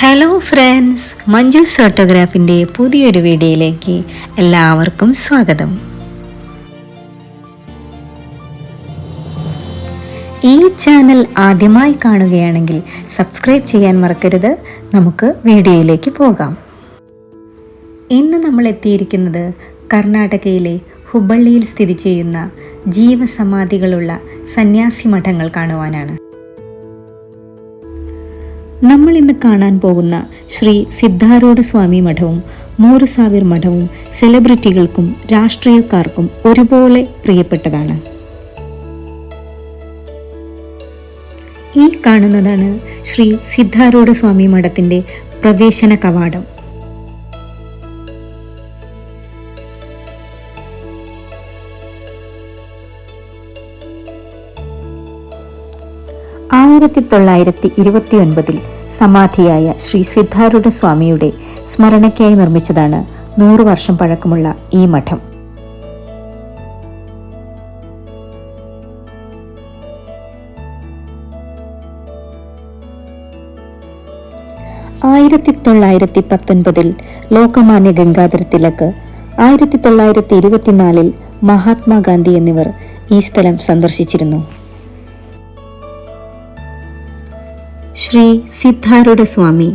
Hello friends, Manju's ഫോട്ടോഗ്രാഫിൻ്റെ പുതിയൊരു വീഡിയോയിലേക്ക് എല്ലാവർക്കും സ്വാഗതം. ഈ ചാനൽ ആദ്യമായി കാണുകയാണെങ്കിൽ സബ്സ്ക്രൈബ് ചെയ്യാൻ മറക്കരുത്. നമുക്ക് വീഡിയോയിലേക്ക് പോകാം. ഇന്ന് നമ്മൾ എത്തിയിരിക്കുന്നത് കർണാടകയിലെ ഹുബ്ബള്ളിയിൽ സ്ഥിതി ചെയ്യുന്ന ജീവസമാധികളുള്ള സന്യാസി മഠങ്ങൾ കാണുവാനാണ്. നമ്മൾ ഇന്ന് കാണാൻ പോകുന്ന ശ്രീ സിദ്ധാരൂഢ സ്വാമി മഠവും മൂറുസാവിർ മഠവും സെലിബ്രിറ്റികൾക്കും രാഷ്ട്രീയക്കാർക്കും ഒരുപോലെ പ്രിയപ്പെട്ടതാണ്. ഈ കാണുന്നതാണ് ശ്രീ സിദ്ധാരൂഢ സ്വാമി മഠത്തിൻ്റെ പ്രവേശന കവാടം. ിൽ സമാധിയായ ശ്രീ സിദ്ധാരൂഢ സ്വാമിയുടെ സ്മരണയ്ക്കായി നിർമ്മിച്ചതാണ് 100 വർഷം പഴക്കമുള്ള ഈ മഠം. ലോകമാന്യ ഗംഗാധര തിലക്, 1924 മഹാത്മാഗാന്ധി എന്നിവർ ഈ സ്ഥലം സന്ദർശിച്ചിരുന്നു. ശ്രീ സിദ്ധാരൂഢ സ്വാമി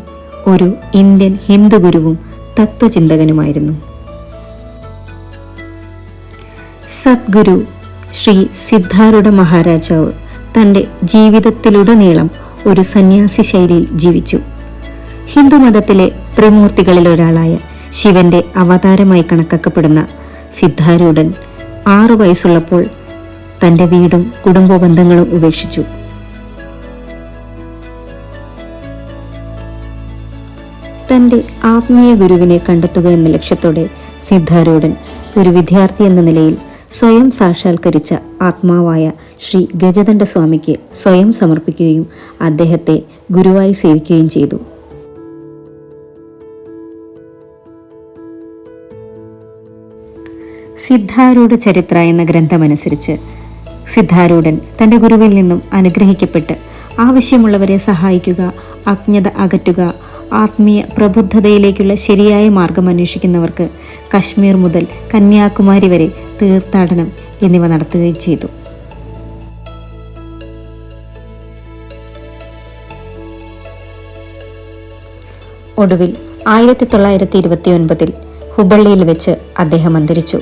ഒരു ഇന്ത്യൻ ഹിന്ദു ഗുരുവും തത്വചിന്തകനുമായിരുന്നു. സദ്ഗുരു ശ്രീ സിദ്ധാരൂഢ മഹാരാജാവ് തൻ്റെ ജീവിതത്തിലുടനീളം ഒരു സന്യാസി ശൈലിയിൽ ജീവിച്ചു. ഹിന്ദുമതത്തിലെ ത്രിമൂർത്തികളിൽ ഒരാളായ ശിവന്റെ അവതാരമായി കണക്കാക്കപ്പെടുന്ന സിദ്ധാരൂഢൻ 6 വയസ്സുള്ളപ്പോൾ തൻ്റെ വീടും കുടുംബ ബന്ധങ്ങളും ഉപേക്ഷിച്ചു. തൻ്റെ ആത്മീയ ഗുരുവിനെ കണ്ടെത്തുക എന്ന ലക്ഷ്യത്തോടെ സിദ്ധാരൂഢൻ ഒരു വിദ്യാർത്ഥി എന്ന നിലയിൽ സ്വയം സാക്ഷാത്കരിച്ച ആത്മാവായ ശ്രീ ഗജദണ്ഡ സ്വാമിക്ക് സ്വയം സമർപ്പിക്കുകയും അദ്ദേഹത്തെ ഗുരുവായി സേവിക്കുകയും ചെയ്തു. സിദ്ധാരൂഢ ചരിത്ര എന്ന ഗ്രന്ഥമനുസരിച്ച് സിദ്ധാരൂഢൻ തൻ്റെ ഗുരുവിൽ നിന്നും അനുഗ്രഹിക്കപ്പെട്ട് ആവശ്യമുള്ളവരെ സഹായിക്കുക, അജ്ഞത അകറ്റുക, ആത്മീയ പ്രബുദ്ധതയിലേക്കുള്ള ശരിയായ മാർഗം അന്വേഷിക്കുന്നവർക്ക് കശ്മീർ മുതൽ കന്യാകുമാരി വരെ തീർത്ഥാടനം എന്നിവ നടത്തുകയും ചെയ്തു. ഒടുവിൽ 1929 ഹുബ്ബള്ളിയിൽ വെച്ച് അദ്ദേഹം അന്തരിച്ചു.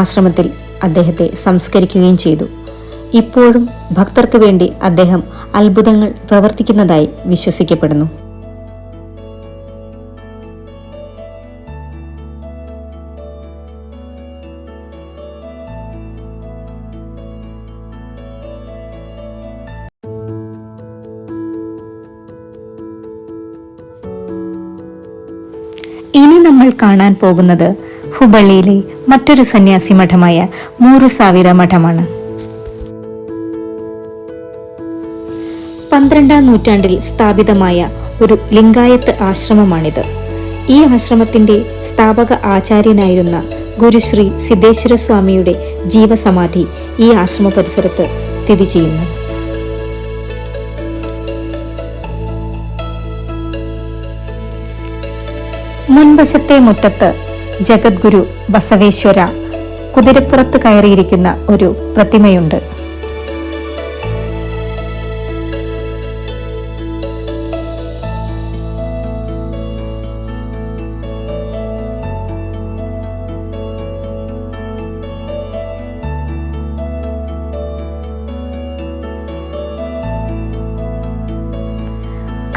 ആശ്രമത്തിൽ അദ്ദേഹത്തെ സംസ്കരിക്കുകയും ചെയ്തു. ഇപ്പോഴും ഭക്തർക്ക് വേണ്ടി അദ്ദേഹം അത്ഭുതങ്ങൾ പ്രവർത്തിക്കുന്നതായി വിശ്വസിക്കപ്പെടുന്നു. ഇനി നമ്മൾ കാണാൻ പോകുന്നത് ഹുബ്ബള്ളിയിലെ മറ്റൊരു സന്യാസി മഠമായ മൂറുസാവിര മഠമാണ്. 12ാം നൂറ്റാണ്ടിൽ സ്ഥാപിതമായ ഒരു ലിംഗായത്ത് ആശ്രമമാണിത്. ഈ ആശ്രമത്തിന്റെ സ്ഥാപക ആചാര്യനായിരുന്ന ഗുരുശ്രീ സിദ്ധേശ്വര സ്വാമിയുടെ ജീവസമാധി ഈ ആശ്രമ പരിസരത്ത് സ്ഥിതി ചെയ്യുന്നു. മുൻവശത്തെ മുറ്റത്ത് ജഗദ്ഗുരു ബസവേശ്വര കുതിരപ്പുറത്ത് കയറിയിരിക്കുന്ന ഒരു പ്രതിമയുണ്ട്.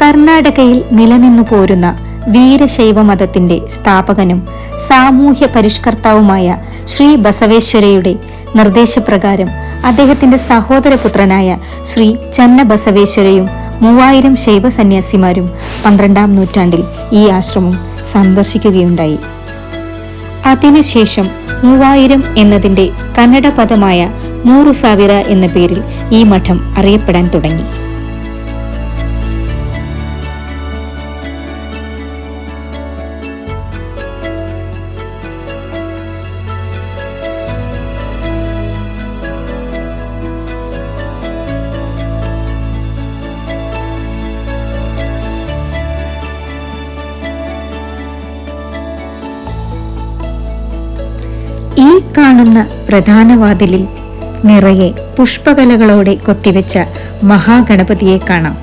കർണാടകയിൽ നിലനിന്നു പോരുന്ന വീരശൈവ മതത്തിന്റെ സ്ഥാപകനും സാമൂഹ്യ പരിഷ്കർത്താവുമായ ശ്രീ ബസവേശ്വരയുടെ നിർദ്ദേശപ്രകാരം അദ്ദേഹത്തിന്റെ സഹോദരപുത്രനായ ശ്രീ ചന്നബസവേശ്വരയും 3000 ശൈവ സന്യാസിമാരും 12ാം നൂറ്റാണ്ടിൽ ഈ ആശ്രമം സന്ദർശിക്കുകയുണ്ടായി. അതിനുശേഷം 3000 എന്നതിന്റെ കന്നഡ പദമായ മൂറുസാവിര എന്ന പേരിൽ ഈ മഠം അറിയപ്പെടാൻ തുടങ്ങി. കാണുന്ന പ്രധാന വാതിലിൽ നിറയെ പുഷ്പകലകളോടെ കൊത്തിവെച്ച മഹാഗണപതിയെ കാണാം.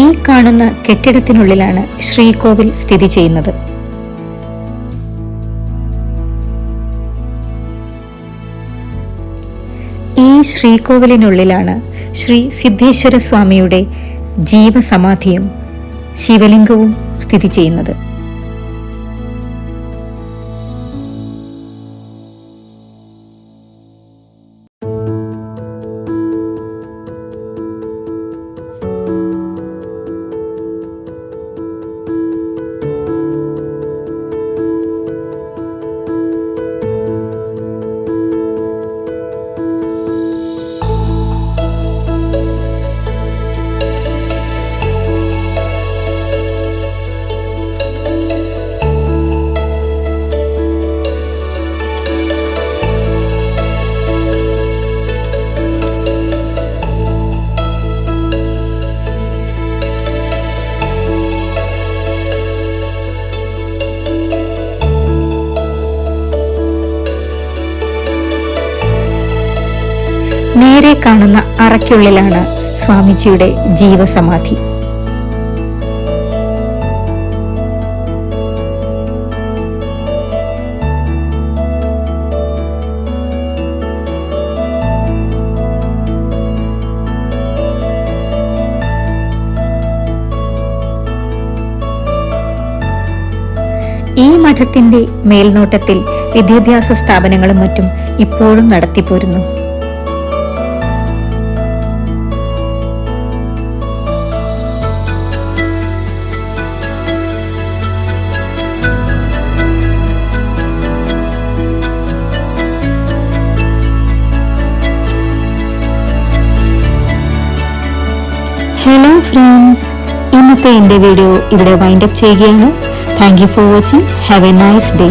ഈ കാണുന്ന കെട്ടിടത്തിനുള്ളിലാണ് ശ്രീകോവിൽ സ്ഥിതി ചെയ്യുന്നത്. ഈ ശ്രീകോവിലിനുള്ളിലാണ് ശ്രീ സിദ്ധേശ്വര സ്വാമിയുടെ ജീവസമാധിയും ശിവലിംഗവും സ്ഥിതി ചെയ്യുന്നത്. നേരെ കാണുന്ന അറയ്ക്കുള്ളിലാണ് സ്വാമിജിയുടെ ജീവസമാധി. ഈ മഠത്തിന്റെ മേൽനോട്ടത്തിൽ വിദ്യാഭ്യാസ സ്ഥാപനങ്ങളും മറ്റും ഇപ്പോഴും നടത്തിപ്പോരുന്നു. ഹലോ ഫ്രണ്ട്സ്, ഇന്നത്തെ എൻ്റെ വീഡിയോ ഇവിടെ വൈൻഡപ്പ് ചെയ്യുകയാണ്. Thank you for watching. Have A nice day.